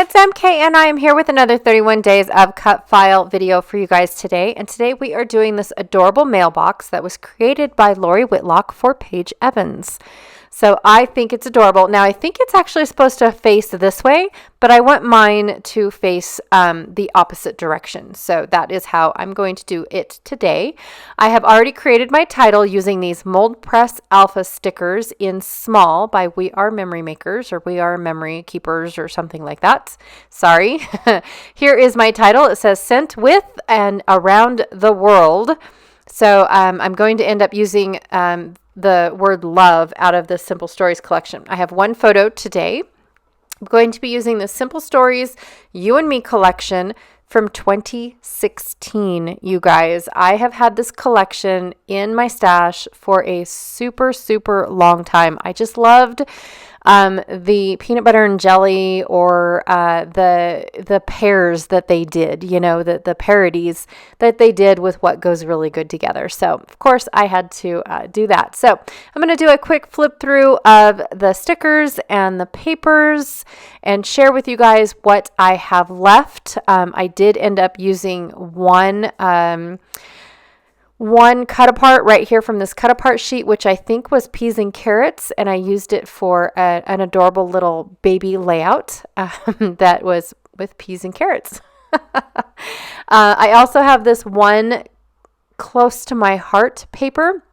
Hi, it's MK, and I am here with another 31 days of cut file video for you guys today. And today we are doing this adorable mailbox that was created by Lori Whitlock for Paige Evans. So I think it's adorable. Now I think it's actually supposed to face this way, but I want mine to face the opposite direction. So that is how I'm going to do it today. I have already created my title using these Mold Press Alpha stickers in small by We Are Memory Makers, or We Are Memory Keepers, or something like that. Sorry. Here is my title. It says Sent With and Around the World. So I'm going to end up using the word love out of the Simple Stories collection. I have one photo today. I'm going to be using the Simple Stories You and Me collection from 2016, you guys. I have had this collection in my stash for a super, super long time. I just loved the peanut butter and jelly, or the pairs that they did, you know, the parodies that they did with what goes really good together. So of course I had to do that. So I'm going to do a quick flip through of the stickers and the papers and share with you guys what I have left. I did end up using one cut apart right here from this cut apart sheet, which I think was peas and carrots, and I used it for an adorable little baby layout that was with peas and carrots. I also have this one close to my heart paper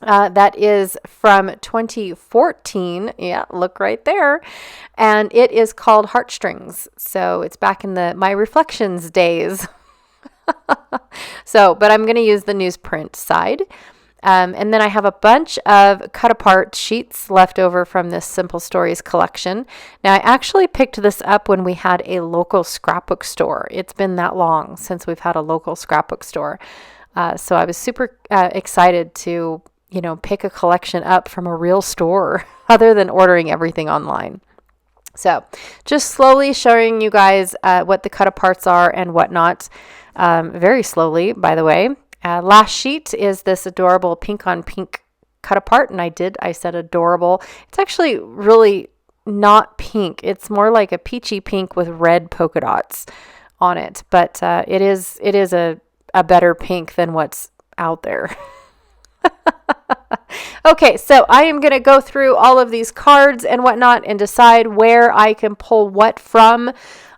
that is from 2014. Yeah, look right there. And it is called Heartstrings. So it's back in my Reflections days. But I'm going to use the newsprint side. And then I have a bunch of cut apart sheets left over from this Simple Stories collection. Now, I actually picked this up when we had a local scrapbook store. It's been that long since we've had a local scrapbook store. So I was super excited to, pick a collection up from a real store other than ordering everything online. So just slowly showing you guys what the cut aparts are and whatnot. Very slowly, by the way. Last sheet is this adorable pink on pink cut apart, and I said adorable. It's actually really not pink. It's more like a peachy pink with red polka dots on it, but it is a better pink than what's out there. Okay, so I am going to go through all of these cards and whatnot and decide where I can pull what from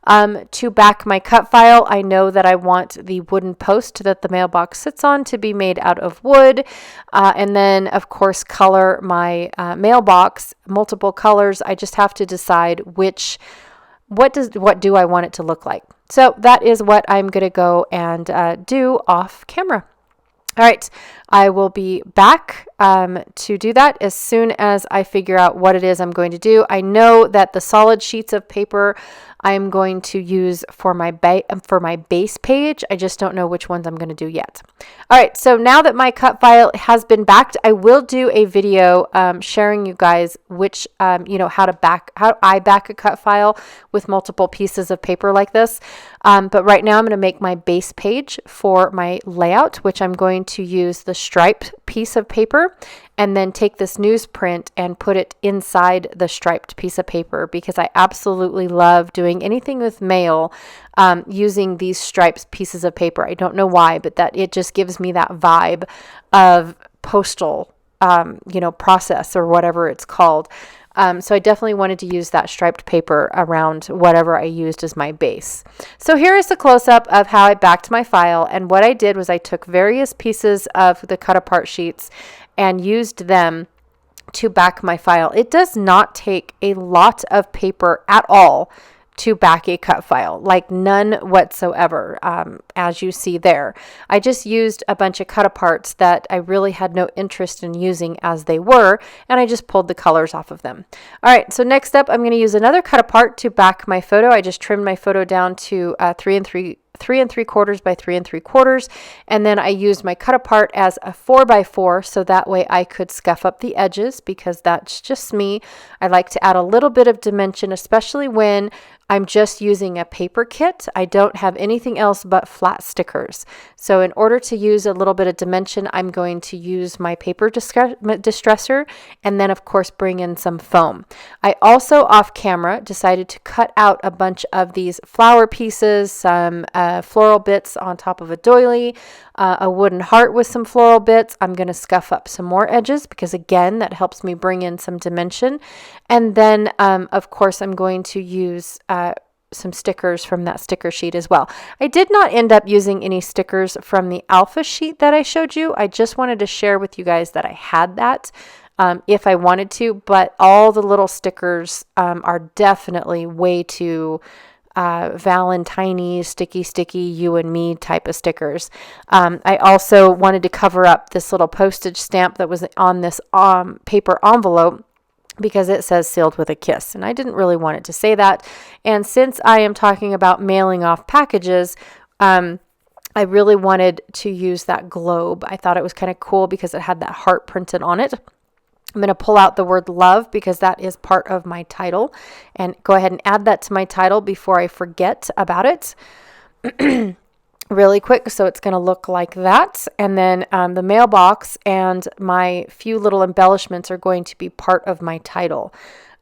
to back my cut file. I know that I want the wooden post that the mailbox sits on to be made out of wood, and then of course color my mailbox multiple colors. I just have to decide what do I want it to look like. So that is what I'm going to go and do off camera. All right, I will be back to do that as soon as I figure out what it is I'm going to do. I know that the solid sheets of paper I'm going to use for my base page. I just don't know which ones I'm going to do yet. All right, so now that my cut file has been backed, I will do a video sharing you guys which how I back a cut file with multiple pieces of paper like this. But right now I'm going to make my base page for my layout, which I'm going to use the striped piece of paper and then take this newsprint and put it inside the striped piece of paper, because I absolutely love doing anything with mail using these striped pieces of paper. I don't know why, but that it just gives me that vibe of postal process, or whatever it's called. So I definitely wanted to use that striped paper around whatever I used as my base. So here is the close-up of how I backed my file. And what I did was I took various pieces of the cut apart sheets and used them to back my file. It does not take a lot of paper at all to back a cut file, like none whatsoever, as you see there. I just used a bunch of cut aparts that I really had no interest in using as they were, and I just pulled the colors off of them. All right, so next up, I'm going to use another cut apart to back my photo. I just trimmed my photo down to 3 3/3 by 3 3/4, and then I used my cut apart as a 4x4, so that way I could scuff up the edges, because that's just me. I like to add a little bit of dimension, especially when I'm just using a paper kit. I don't have anything else but flat stickers. So in order to use a little bit of dimension, I'm going to use my paper distresser and then of course bring in some foam. I also off camera decided to cut out a bunch of these flower pieces, some floral bits on top of a doily, a wooden heart with some floral bits. I'm going to scuff up some more edges because again, that helps me bring in some dimension. And then of course I'm going to use some stickers from that sticker sheet as well. I did not end up using any stickers from the alpha sheet that I showed you. I just wanted to share with you guys that I had that if I wanted to, but all the little stickers are definitely way too Valentine-y, sticky, you and me type of stickers. I also wanted to cover up this little postage stamp that was on this paper envelope because it says sealed with a kiss. And I didn't really want it to say that. And since I am talking about mailing off packages, I really wanted to use that globe. I thought it was kind of cool because it had that heart printed on it. I'm going to pull out the word love because that is part of my title, and go ahead and add that to my title before I forget about it. Really quick, so it's going to look like that. And then the mailbox and my few little embellishments are going to be part of my title.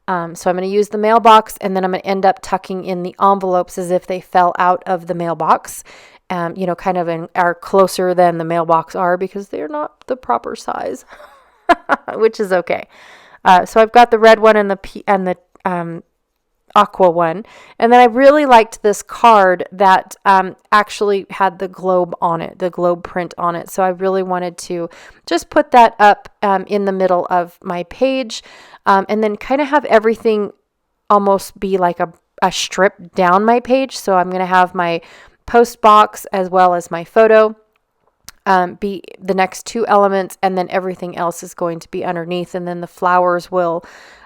So I'm going to use the mailbox, and then I'm going to end up tucking in the envelopes as if they fell out of the mailbox. Kind of are closer than the mailbox are because they're not the proper size, which is okay. So I've got the red one and the aqua one. And then I really liked this card that actually had the globe on it, the globe print on it. So I really wanted to just put that up in the middle of my page and then kind of have everything almost be like a strip down my page. So I'm going to have my post box as well as my photo be the next two elements, and then everything else is going to be underneath, and then the flowers will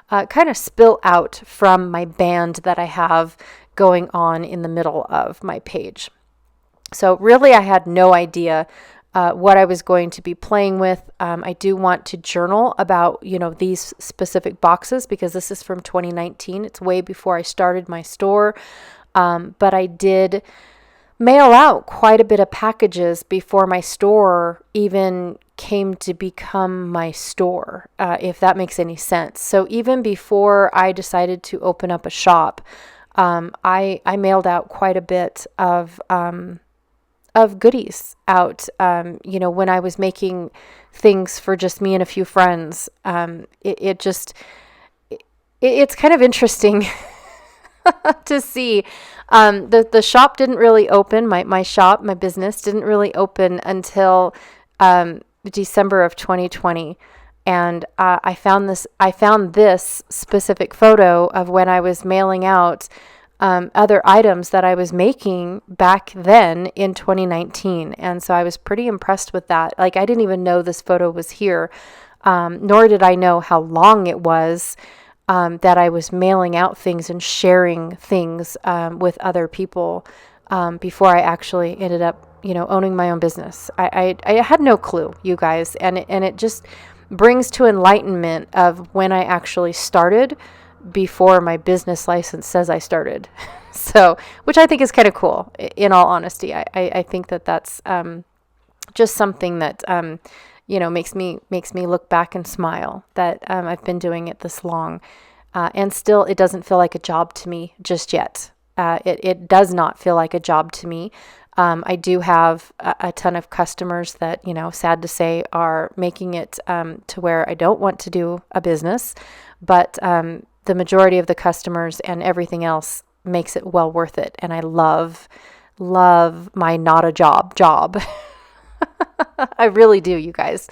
kind of spill out from my band that I have going on in the middle of my page. So really I had no idea what I was going to be playing with. I do want to journal about, these specific boxes because this is from 2019. It's way before I started my store. But I did mail out quite a bit of packages before my store even came to become my store, if that makes any sense. So even before I decided to open up a shop, I mailed out quite a bit of goodies out. When I was making things for just me and a few friends, it's kind of interesting to see. The shop didn't really open. My shop, my business didn't really open until December of 2020. And I found this specific photo of when I was mailing out other items that I was making back then in 2019. And so I was pretty impressed with that. Like, I didn't even know this photo was here, nor did I know how long it was that I was mailing out things and sharing things with other people before I actually ended up, owning my own business. I had no clue, you guys, and it just brings to enlightenment of when I actually started before my business license says I started. So, which I think is kind of cool, in all honesty. I think that's just something that makes me look back and smile that I've been doing it this long, and still it doesn't feel like a job to me just yet. It does not feel like a job to me. I do have a ton of customers that, sad to say, are making it to where I don't want to do a business, but the majority of the customers and everything else makes it well worth it. And I love my not a job. I really do, you guys.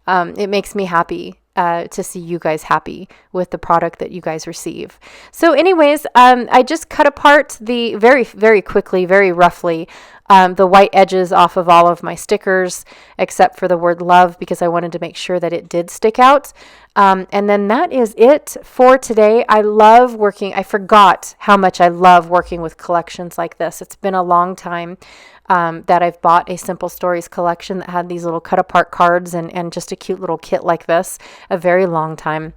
It makes me happy to see you guys happy with the product that you guys receive. So anyways, I just cut apart the very, very quickly, very roughly, the white edges off of all of my stickers, except for the word love, because I wanted to make sure that it did stick out. And then that is it for today. I forgot how much I love working with collections like this. It's been a long time that I've bought a Simple Stories collection that had these little cut apart cards and just a cute little kit like this, a very long time.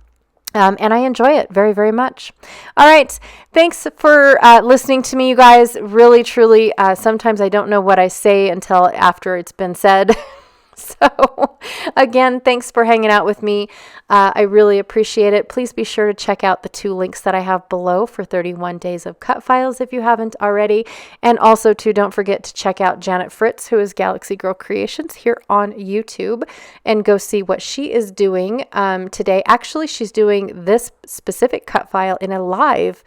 And I enjoy it very, very much. All right. Thanks for listening to me, you guys. Really, truly, sometimes I don't know what I say until after it's been said. So, again, thanks for hanging out with me. I really appreciate it. Please be sure to check out the 2 links that I have below for 31 days of cut files if you haven't already. And also, too, don't forget to check out Janet Fritz, who is Galaxy Girl Creations, here on YouTube, and go see what she is doing today. Actually, she's doing this specific cut file in a live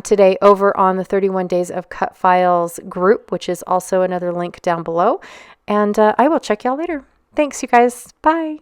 today over on the 31 Days of Cut Files group, which is also another link down below. And I will check y'all later. Thanks, you guys. Bye.